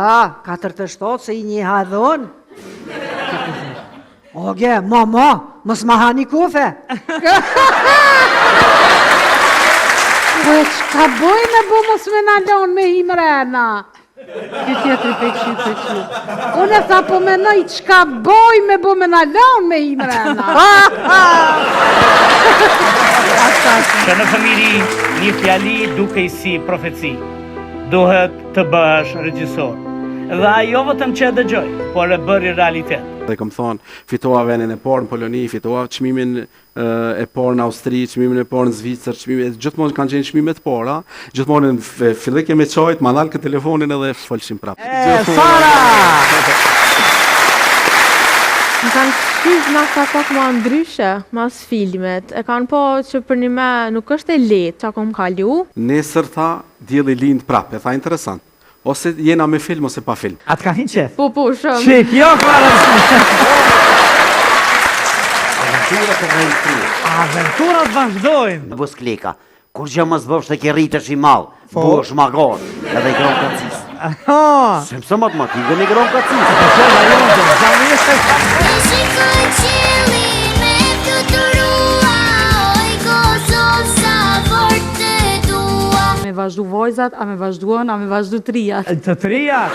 Ja, 4-7 se I një hadhon. Oge, mama, mos ma hani kofe. Po e qka boj me bu mos me na lon me hi mrena? Ky tjetëri peqy. Unë e tha po menoj qka boj me bu me na lon me hi mrena? Që në fëmiri një fjali duke si profeci. Duhet të bësh regjisor. Dhe ajo vetëm që e dëgjoj, por e bëri realitet. Dhe kam thonë, fitova venin e parë në Poloni, fitova çmimin e parë në Austri, çmimin e parë në Zvicër, gjithmonë kanë qenë çmime të para, gjithmonë filloi kemi çojt, ma dal këtë telefonin edhe folshim prapë. Sara! Më kanë shqiz nashta pak ma ndryshe, mas filmet. E kanë po që për një me nuk është e letë që akom kalu. Nesër tha, dielli lind prapë, e tha interesant. Ose jena me film ose pa film. Atë ka një qef? Po, shumë. Qef, jo, Klara! Aventurat e rejtëri. Aventurat vazhdojnë. Në busklika. Kur gjë mos bësh të ke rritësh I malë, bësh magon, edhe I gron kacis. Se mësë matematikën I gron kacis. Me vazhdu vojzat, a me vazhduan, a me vazhdu trijat. Të trijat?